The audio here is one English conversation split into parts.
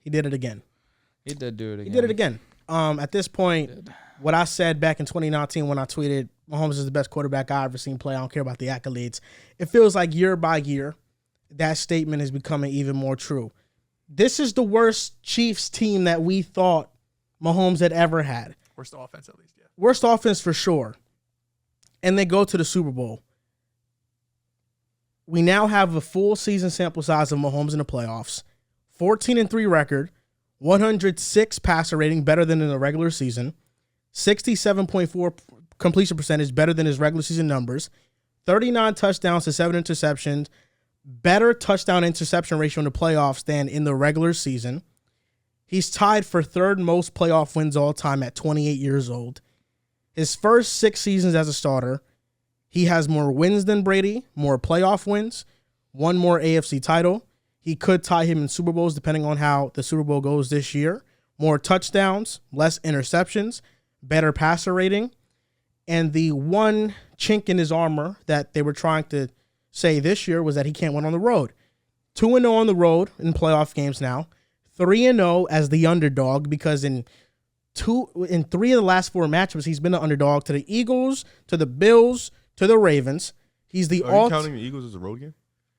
He did it again. He did do it again. He did it again. At this point, what I said back in 2019 when I tweeted Mahomes is the best quarterback I've ever seen play. I don't care about the accolades. It feels like year by year, that statement is becoming even more true. This is the worst Chiefs team that we thought Mahomes had ever had. Worst offense, at least, yeah. Worst offense for sure. And they go to the Super Bowl. We now have a full season sample size of Mahomes in the playoffs. 14-3 record, 106 passer rating, better than in the regular season. 67.4 completion percentage, better than his regular season numbers. 39 touchdowns to 7 interceptions. Better touchdown interception ratio in the playoffs than in the regular season. He's tied for third most playoff wins all time at 28 years old. His first 6 seasons as a starter, he has more wins than Brady, more playoff wins, one more AFC title. He could tie him in Super Bowls depending on how the Super Bowl goes this year. More touchdowns, less interceptions, better passer rating. And the one chink in his armor that they were trying to say this year was that he can't win on the road. 2-0 on the road in playoff games now. 3-0 as the underdog because in 3 of the last 4 matchups, he's been the underdog to the Eagles, to the Bills, to the Ravens. He's the Are you counting the Eagles as a road game?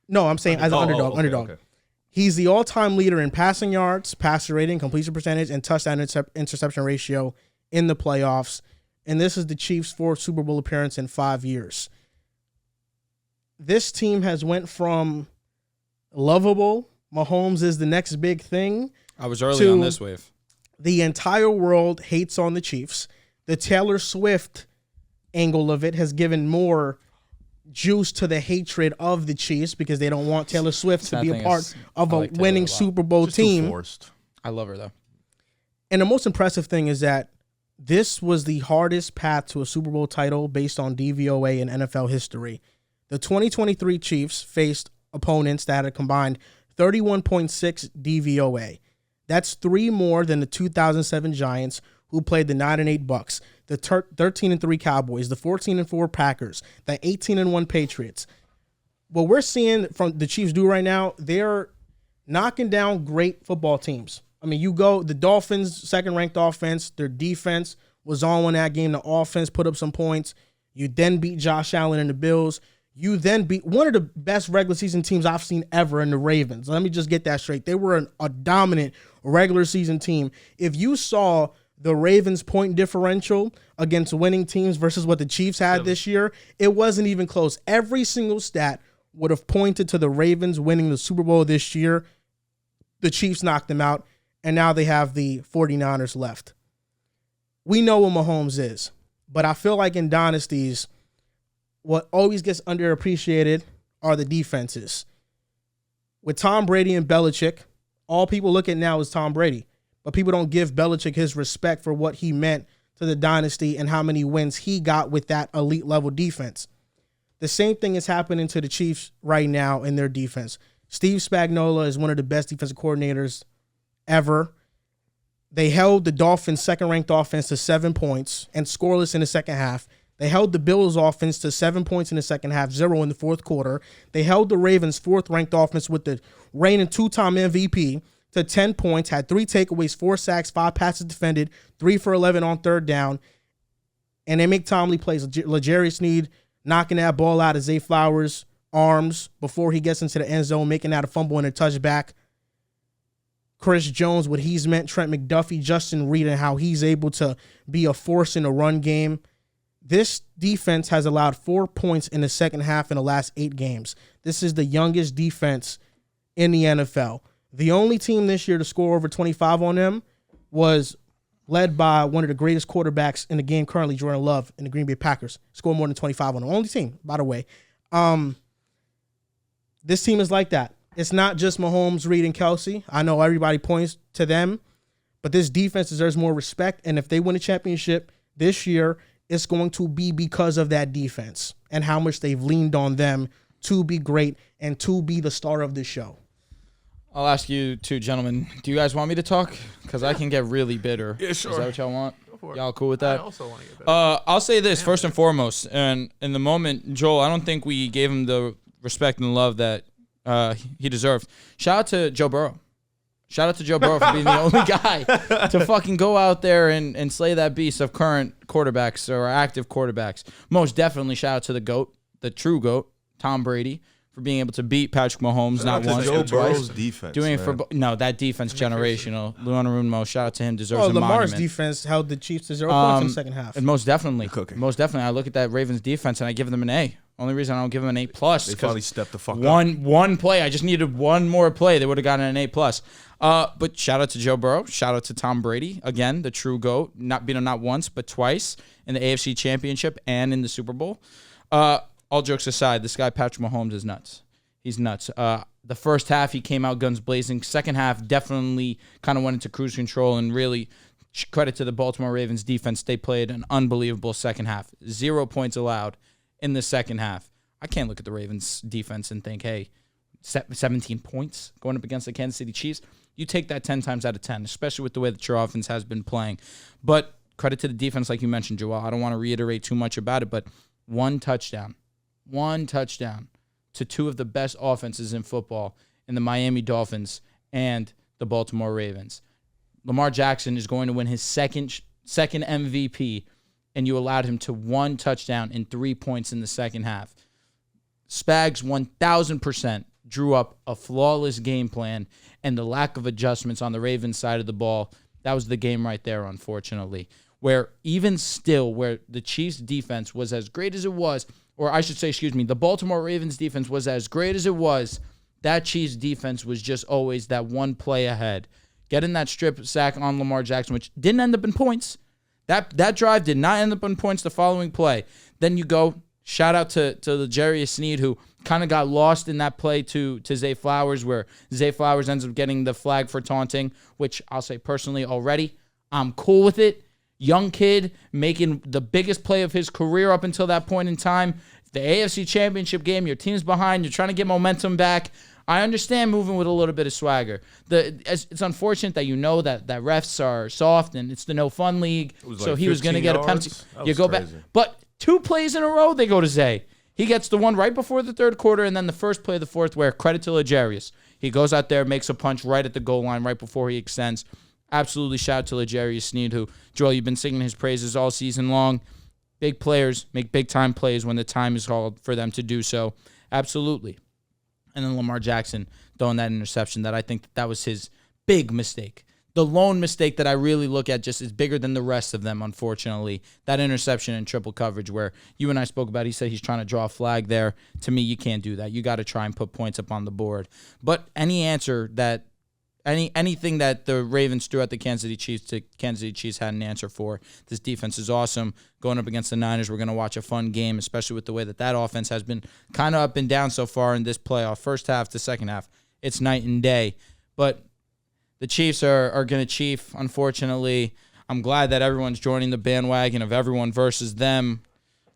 No, I'm saying as an underdog. Okay. He's the all-time leader in passing yards, passer rating, completion percentage, and touchdown interception ratio in the playoffs. And this is the Chiefs' 4th Super Bowl appearance in 5 years. This team has went from lovable, Mahomes is the next big thing. I was early on this wave. The entire world hates on the Chiefs. The Taylor Swift angle of it has given more juice to the hatred of the Chiefs because they don't want Taylor Swift to be a part of a winning Super Bowl team. Forced. I love her, though. And the most impressive thing is that this was the hardest path to a Super Bowl title based on DVOA in NFL history. The 2023 Chiefs faced opponents that had a combined 31.6 DVOA. That's 3 more than the 2007 Giants, who played the 9-8 Bucks, the 13-3 Cowboys, the 14-4 Packers, the 18-1 Patriots. What we're seeing from the Chiefs do right now, they're knocking down great football teams. I mean, the Dolphins, second-ranked offense, their defense was on in that game. The offense put up some points. You then beat Josh Allen and the Bills. You then beat one of the best regular season teams I've seen ever in the Ravens. Let me just get that straight. They were a dominant regular season team. If you saw the Ravens' point differential against winning teams versus what the Chiefs had this year, it wasn't even close. Every single stat would have pointed to the Ravens winning the Super Bowl this year. The Chiefs knocked them out, and now they have the 49ers left. We know what Mahomes is, but I feel like in dynasties, what always gets underappreciated are the defenses. With Tom Brady and Belichick, all people look at now is Tom Brady, but people don't give Belichick his respect for what he meant to the dynasty and how many wins he got with that elite level defense. The same thing is happening to the Chiefs right now in their defense. Steve Spagnuolo is one of the best defensive coordinators ever. They held the Dolphins' second-ranked offense to 7 points and scoreless in the second half. They held the Bills' offense to 7 points in the second half, 0 in the fourth quarter. They held the Ravens' 4th-ranked offense with the reigning 2-time MVP to 10 points, had 3 takeaways, 4 sacks, 5 passes defended, 3 for 11 on third down. And they make timely plays. L'Jarius Sneed knocking that ball out of Zay Flowers' arms before he gets into the end zone, making that a fumble and a touchback. Chris Jones, what he's meant, Trent McDuffie, Justin Reed, and how he's able to be a force in the run game. This defense has allowed 4 points in the second half in the last 8 games. This is the youngest defense in the NFL. The only team this year to score over 25 on them was led by one of the greatest quarterbacks in the game currently, Jordan Love, in the Green Bay Packers. Scored more than 25 on them. Only team, by the way. This team is like that. It's not just Mahomes, Reed, and Kelsey. I know everybody points to them, but this defense deserves more respect. And if they win a championship this year, it's going to be because of that defense and how much they've leaned on them to be great and to be the star of the show. I'll ask you two gentlemen, do you guys want me to talk? Because I can get really bitter. Yeah, sure. Is that what y'all want? Go for it. Y'all cool with that? I also want to get better. I'll say this first and foremost. And in the moment, Joel, I don't think we gave him the respect and love that he deserved. Shout out to Joe Burrow. Shout out to Joe Burrow for being the only guy to fucking go out there and slay that beast of current quarterbacks or active quarterbacks. Most definitely shout out to the GOAT, the true GOAT, Tom Brady, for being able to beat Patrick Mahomes not once Joe but twice. Burrow's defense, Doing it for that defense generational. Luana shout out to him, deserves a Lamar's monument. defense held the Chiefs to 0 points in the second half. And most definitely, I look at that Ravens defense and I give them an A. Only reason I don't give them an A plus. They finally stepped the fuck up. One play. I just needed one more play. They would have gotten an A plus. But shout out to Joe Burrow. Shout out to Tom Brady. Again, the true GOAT. Not beaten not once, but twice in the AFC Championship and in the Super Bowl. All jokes aside, this guy Patrick Mahomes is nuts. He's nuts. The first half, he came out guns blazing. Second half, definitely kind of went into cruise control, and really credit to the Baltimore Ravens defense. They played an unbelievable second half. 0 points allowed in the second half. I can't look at the Ravens defense and think, hey, 17 points going up against the Kansas City Chiefs. You take that 10 times out of 10, especially with the way that your offense has been playing. But credit to the defense, like you mentioned, Joel. I don't want to reiterate too much about it, but one touchdown to two of the best offenses in football in the Miami Dolphins and the Baltimore Ravens. Lamar Jackson is going to win his second MVP, and you allowed him to one touchdown and 3 points in the second half. Spags 1,000% drew up a flawless game plan, and the lack of adjustments on the Ravens side of the ball, that was the game right there, unfortunately. Where even still, where the Chiefs' defense was as great as it was, or I should say, the Baltimore Ravens defense was as great as it was, that Chiefs defense was just always that one play ahead. Getting that strip sack on Lamar Jackson, which didn't end up in points. That drive did not end up in points the following play. Then you go, shout out to L'Jarius Sneed, who kind of got lost in that play to Zay Flowers, where Zay Flowers ends up getting the flag for taunting, which I'll say personally already, I'm cool with it. Young kid making the biggest play of his career up until that point in time. The AFC Championship game, your team's behind, you're trying to get momentum back. I understand moving with a little bit of swagger. It's unfortunate that you know that refs are soft and it's the no fun league, so he was going to get a penalty. You go back, but 2 plays in a row they go to Zay. He gets the one right before the third quarter, and then the first play of the fourth, where credit to L'Jarius. He goes out there, makes a punch right at the goal line, right before he extends. Absolutely shout out to L'Jarius Sneed, who, Joel, you've been singing his praises all season long. Big players make big-time plays when the time is called for them to do so. Absolutely. And then Lamar Jackson throwing that interception, that I think that was his big mistake. The lone mistake that I really look at just is bigger than the rest of them, unfortunately. That interception in triple coverage where you and I spoke about, he said he's trying to draw a flag there. To me, you can't do that. You got to try and put points up on the board. But anything that the Ravens threw at the Kansas City Chiefs had an answer for. This defense is awesome. Going up against the Niners, we're going to watch a fun game, especially with the way that offense has been kind of up and down so far in this playoff. First half to second half, it's night and day. But the Chiefs are going to chief, unfortunately. I'm glad that everyone's joining the bandwagon of everyone versus them.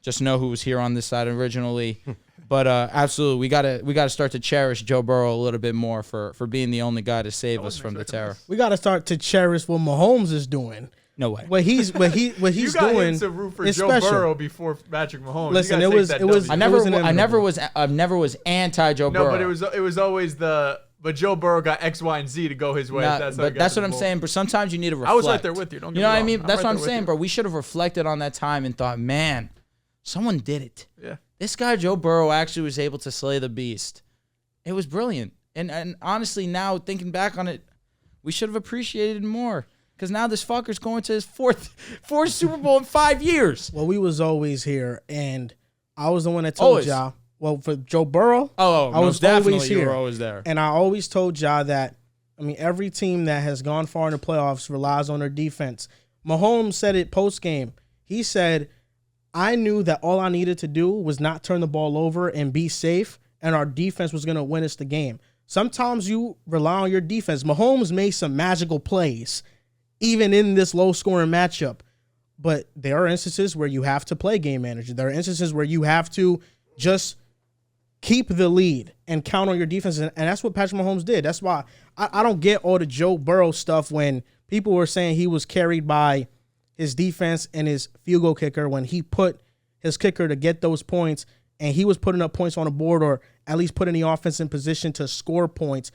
Just know who was here on this side originally. But absolutely, we gotta start to cherish Joe Burrow a little bit more for being the only guy to save us from the terror. We gotta start to cherish what Mahomes is doing. No way. What he's you got doing him to root for is Joe special. Burrow before Patrick Mahomes. Listen, it was. I never was anti Joe Burrow. No, but it was always but Joe Burrow got X, Y, and Z to go his way. That's what I'm saying. But sometimes you need to reflect. I was right there with you. You know what I mean? That's what I'm saying, bro. We should have reflected on that time and thought, man, someone did it. Yeah. This guy, Joe Burrow, actually was able to slay the beast. It was brilliant. And honestly, now thinking back on it, we should have appreciated it more. Because now this fucker's going to his fourth Super Bowl in 5 years. Well, we was always here, and I was the one that told y'all. Well, for Joe Burrow, I was always here. You were always there. And I always told y'all that, every team that has gone far in the playoffs relies on their defense. Mahomes said it post-game. He said, I knew that all I needed to do was not turn the ball over and be safe, and our defense was going to win us the game. Sometimes you rely on your defense. Mahomes made some magical plays, even in this low-scoring matchup. But there are instances where you have to play game manager. There are instances where you have to just keep the lead and count on your defense, and that's what Patrick Mahomes did. That's why I don't get all the Joe Burrow stuff when people were saying he was carried by his defense and his field goal kicker when he put his kicker to get those points, and he was putting up points on the board or at least putting the offense in position to score points.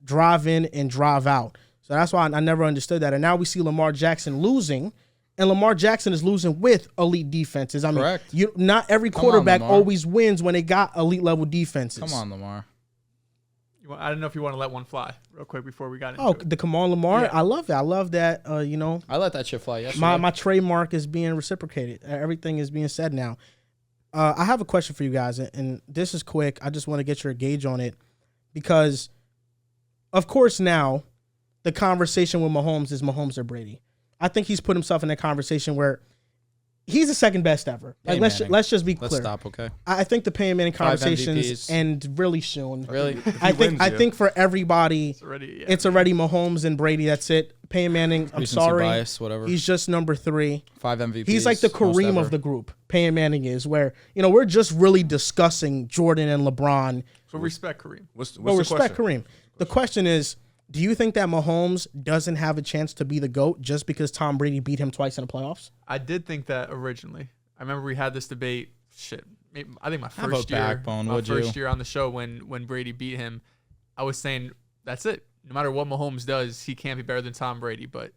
drive in and drive out. So that's why I never understood that. And now we see Lamar Jackson losing, and Lamar Jackson is losing with elite defenses. I mean, Correct. Not every quarterback always wins when they got elite level defenses. Come on, Lamar. I don't know if you want to let one fly real quick before we got into it. The Kamar Lamar, Yeah. I love that. I love that. I let that shit fly yesterday. My trademark is being reciprocated. Everything is being said now. I have a question for you guys, and this is quick. I just want to get your gauge on it because, of course, now the conversation with Mahomes is Mahomes or Brady. I think he's put himself in that conversation where he's the second best ever. Like let's just be clear. Let's stop, okay? I think the Peyton Manning 5 conversations MVPs. end really soon. Really? I think for everybody, it's already Mahomes and Brady. That's it. Peyton Manning, I'm Recency sorry, bias, whatever. he's just number 3. 5 MVPs. He's like the Kareem of the group. Peyton Manning is where we're just really discussing Jordan and LeBron. So respect Kareem. What's the Respect question? Kareem. The question is, do you think that Mahomes doesn't have a chance to be the GOAT just because Tom Brady beat him twice in the playoffs? I did think that originally. I remember we had this debate. I think my Have a first year, backbone, would you? year on the show when Brady beat him, I was saying that's it. No matter what Mahomes does, he can't be better than Tom Brady. But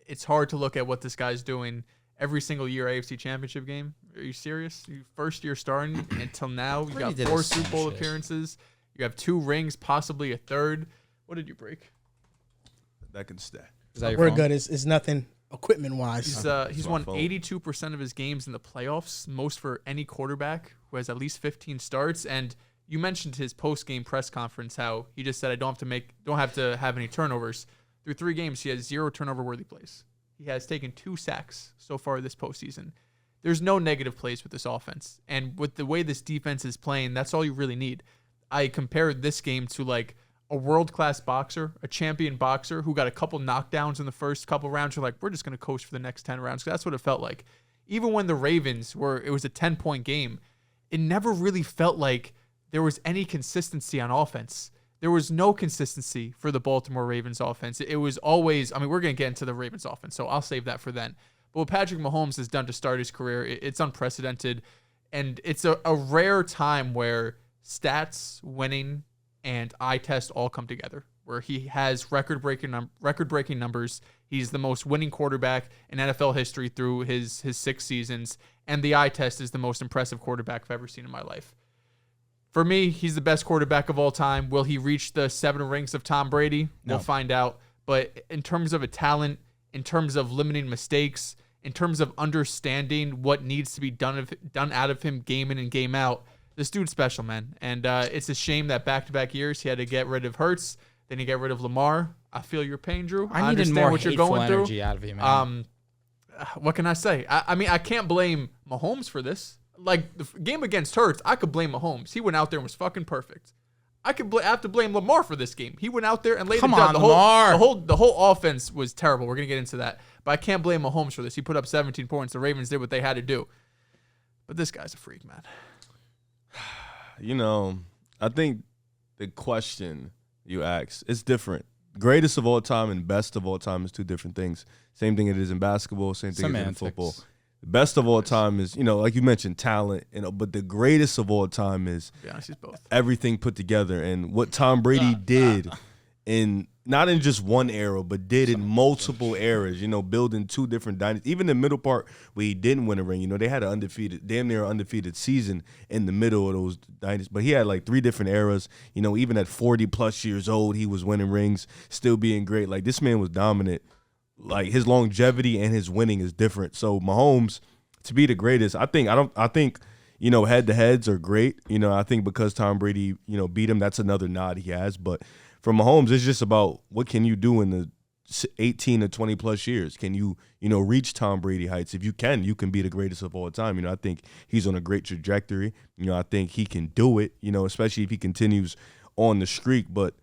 it's hard to look at what this guy's doing every single year AFC Championship game. Are you serious? First year starting until now, you got 4 Super Bowl appearances. You have 2 rings, possibly a third. What did you break? That can stay. We're good. It's nothing equipment-wise. He's won 82% of his games in the playoffs, most for any quarterback who has at least 15 starts. And you mentioned his post-game press conference how he just said, "I don't have to have any turnovers." Through 3 games, he has 0 turnover-worthy plays. He has taken 2 sacks so far this postseason. There's no negative plays with this offense, and with the way this defense is playing, that's all you really need. I compared this game to like a world-class boxer, a champion boxer who got a couple knockdowns in the first couple rounds. You're like, we're just going to coast for the next 10 rounds. That's what it felt like. Even when the Ravens it was a 10-point game, it never really felt like there was any consistency on offense. There was no consistency for the Baltimore Ravens offense. It was always, we're going to get into the Ravens offense, so I'll save that for then. But what Patrick Mahomes has done to start his career, it's unprecedented. And it's a rare time where stats, winning, and eye test all come together, where he has record-breaking numbers. He's the most winning quarterback in NFL history through his 6 seasons, and the eye test is the most impressive quarterback I've ever seen in my life. For me, he's the best quarterback of all time. Will he reach the 7 rings of Tom Brady? No. We'll find out. But in terms of a talent, in terms of limiting mistakes, in terms of understanding what needs to be done out of him game in and game out, this dude's special, man. And it's a shame that back-to-back years he had to get rid of Hurts, then he got rid of Lamar. I feel your pain, Drew. I needed understand more what you're hateful going energy through. out of you, man. What can I say? I can't blame Mahomes for this. Like, the game against Hurts, I could blame Mahomes. He went out there and was fucking perfect. I have to blame Lamar for this game. He went out there and laid it down. Lamar. The whole offense was terrible. We're going to get into that. But I can't blame Mahomes for this. He put up 17 points. The Ravens did what they had to do. But this guy's a freak, man. I think the question you asked, it's different. Greatest of all time and best of all time is 2 different things. Same thing it is in basketball, same thing it is in football. The best of all time is, like you mentioned, talent, but the greatest of all time is To be honest, he's both. everything put together. And what Tom Brady did not in just one era, but did in multiple eras, building 2 different dynasties. Even the middle part where he didn't win a ring, they had an damn near undefeated season in the middle of those dynasties. But he had like 3 different eras. Even at 40 plus years old, he was winning rings, still being great. Like, this man was dominant. Like, his longevity and his winning is different. So Mahomes, to be the greatest, I think head-to-heads are great. I think because Tom Brady, beat him, that's another nod he has. But for Mahomes, it's just about what can you do in the 18 to 20 plus years. Can you, reach Tom Brady heights? If you can be the greatest of all time. I think he's on a great trajectory. I think he can do it, especially if he continues on the streak. But,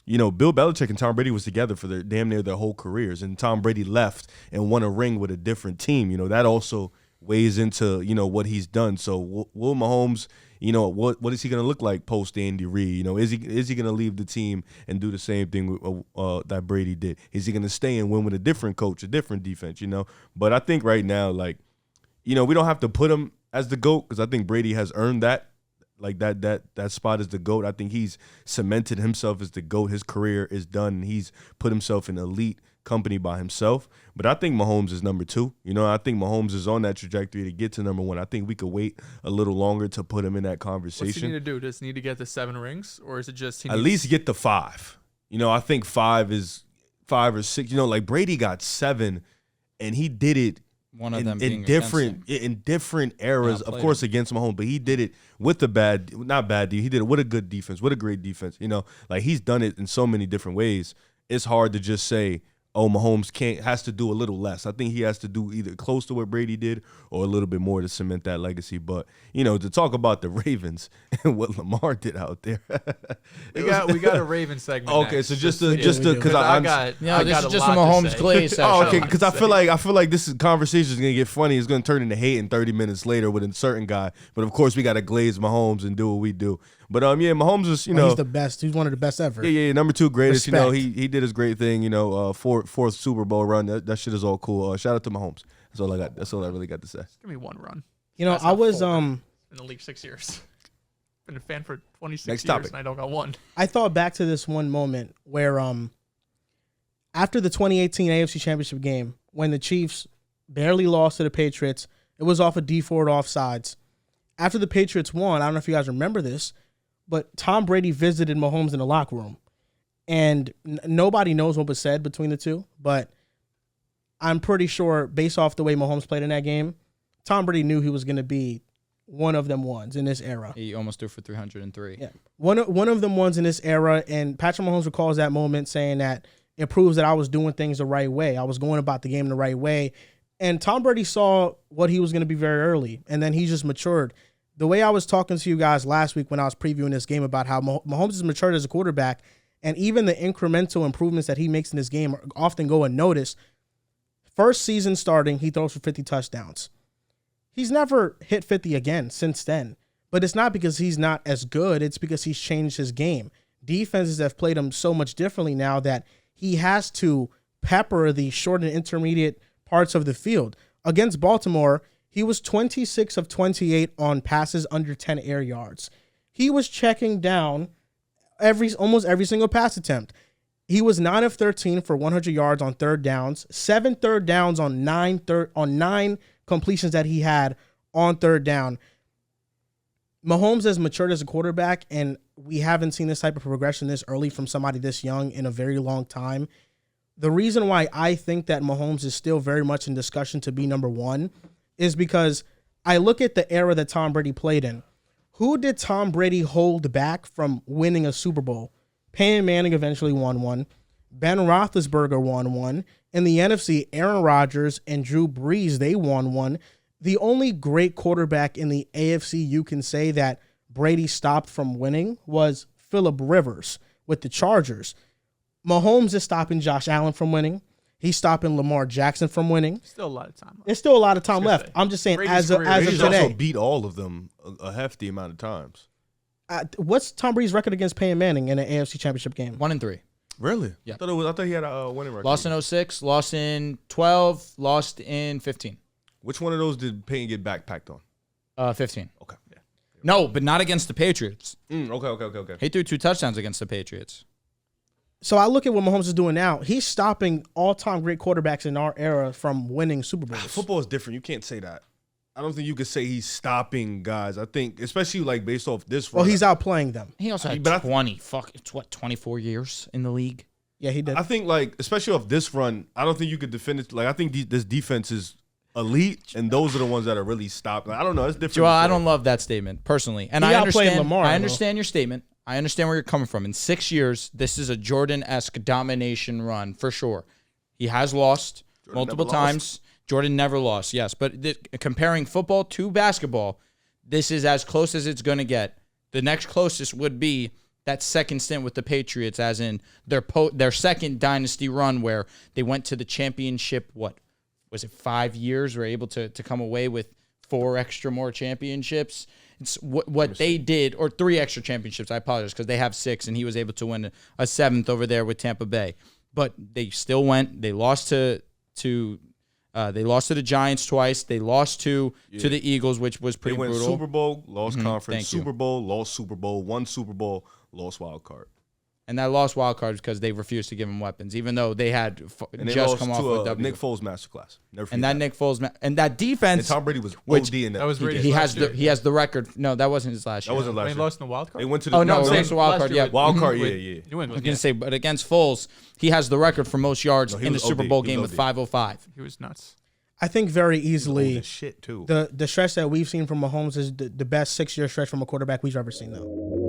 Bill Belichick and Tom Brady was together for damn near their whole careers. And Tom Brady left and won a ring with a different team. That also weighs into, what he's done. So will Mahomes, what is he going to look like post Andy Reid? Is he going to leave the team and do the same thing that Brady did? Is he going to stay and win with a different coach, a different defense, But I think right now, we don't have to put him as the GOAT because I think Brady has earned that Like that spot is the GOAT. I think he's cemented himself as the GOAT. His career is done. And he's put himself in elite company by himself. But I think Mahomes is number 2. You know, I think Mahomes is on that trajectory to get to number 1. I think we could wait a little longer to put him in that conversation. What's he need to do? Does he need to get the 7 rings, or is it just at least get the 5? You know, I think 5 or 6. You know, like Brady got 7, and he did it. One of them in different eras, of course, against Mahomes, but he did it with not bad D. He did it with a good defense, with a great defense. You know, like he's done it in so many different ways. It's hard to just say, oh, Mahomes has to do a little less. I think he has to do either close to what Brady did or a little bit more to cement that legacy. But, you know, to talk about the Ravens and what Lamar did out there. we got a Ravens segment. Okay, next. so just because I got this is just a a lot to Mahomes say. Clay section. Oh, okay. Because I feel like this conversation is gonna get funny. It's gonna turn into hate in 30 minutes later with a certain guy. But of course, we gotta glaze Mahomes and do what we do. But yeah, Mahomes is he's the best. He's one of the best ever. Yeah, number 2 greatest. Respect. You know, he did his great thing. You know, fourth Super Bowl run. That shit is all cool. Shout out to Mahomes. That's all I got. That's all I really got to say. Give me 1 run. You know, That's I not was 4 in the league 6 years. Been a fan for 26 Next years, topic. and I don't got 1. I thought back to this one moment where after the 2018 AFC Championship game, when the Chiefs barely lost to the Patriots, it was off of D Ford offsides. After the Patriots won, I don't know if you guys remember this, but Tom Brady visited Mahomes in the locker room. And nobody knows what was said between the two, but I'm pretty sure based off the way Mahomes played in that game, Tom Brady knew he was going to be one of them ones in this era. He almost threw for 303. Yeah, one of them ones in this era, and Patrick Mahomes recalls that moment saying that it proves that I was doing things the right way. I was going about the game the right way, and Tom Brady saw what he was going to be very early, and then he just matured. The way I was talking to you guys last week when I was previewing this game about how Mahomes has matured as a quarterback, and even the incremental improvements that he makes in this game often go unnoticed. First season starting, he throws for 50 touchdowns. He's never hit 50 again since then. But it's not because he's not as good. It's because he's changed his game. Defenses have played him so much differently now that he has to pepper the short and intermediate parts of the field. Against Baltimore, he was 26 of 28 on passes under 10 air yards. He was checking down almost every single pass attempt. He was 9 of 13 for 100 yards on third downs, 7 third downs on 9 completions that he had on third down. Mahomes has matured as a quarterback, and we haven't seen this type of progression this early from somebody this young in a very long time. The reason why I think that Mahomes is still very much in discussion to be number 1 is because I look at the era that Tom Brady played in. Who did Tom Brady hold back from winning a Super Bowl? Peyton Manning eventually won one. Ben Roethlisberger won one. In the NFC, Aaron Rodgers and Drew Brees, they won one. The only great quarterback in the AFC you can say that Brady stopped from winning was Phillip Rivers with the Chargers. Mahomes is stopping Josh Allen from winning. He's stopping Lamar Jackson from winning. Still a lot of time left. There's still a lot of time left. I'm just saying, Brady's as career of He's today. also beat all of them a hefty amount of times. What's Tom Brady's record against Peyton Manning in an AFC Championship game? 1-3. Really? Yeah. I thought he had a winning record. Lost in 06, lost in 12, lost in 15. Which one of those did Payton get backpacked on? 15. Okay. No, but not against the Patriots. Okay. He threw 2 touchdowns against the Patriots. So I look at what Mahomes is doing now. He's stopping all-time great quarterbacks in our era from winning Super Bowls. Football is different. You can't say that. I don't think you could say he's stopping guys. I think, especially like based off this. Well, he's outplaying them. He also had But 24 years in the league. Yeah, he did. I think like especially off this run, I don't think you could defend it. Like I think this defense is elite, and those are the ones that are really stopped. Like, I don't know. It's different. Joel, I don't love that statement personally, and He I outplayed understand. Lamar, I though. understand your statement. I understand where you're coming from. In 6 years, this is a Jordan-esque domination run for sure. He has lost multiple never lost. times. Jordan never lost, yes. But comparing football to basketball, this is as close as it's going to get. The next closest would be that second stint with the Patriots, as in their second dynasty run where they went to the championship, what was it, 5 years? Were able to come away with 4 extra more championships. It's what they did, or 3 extra championships. I apologize, because they have 6, and he was able to win a 7th over there with Tampa Bay. But they still went. They lost to They lost to the Giants twice. They lost to the Eagles, which was They pretty went brutal. Super Bowl, lost conference, Thank you. Super Bowl, lost Super Bowl, won Super Bowl, lost wild card. And that lost wild card because they refused to give him weapons, even though they had And they just lost come off to a W. Nick Foles masterclass. Never forget And that Nick Foles and that defense. And Tom Brady was which- OD in that. That was Brady's he last year. has the record. No, that wasn't his last That year. wasn't When last he year. lost in the wild card. They went to the Oh, no, I'm it saying was the wild last card, year yeah. with- wild card. with Yeah, yeah. New I was England. gonna say, but against Foles, he has the record for most yards No, he in the was Super OD. Bowl He game was with OD. 505. He was nuts. I think very Old easily as shit too. the stretch that we've seen from Mahomes is the best 6-year stretch from a quarterback we've ever seen, though.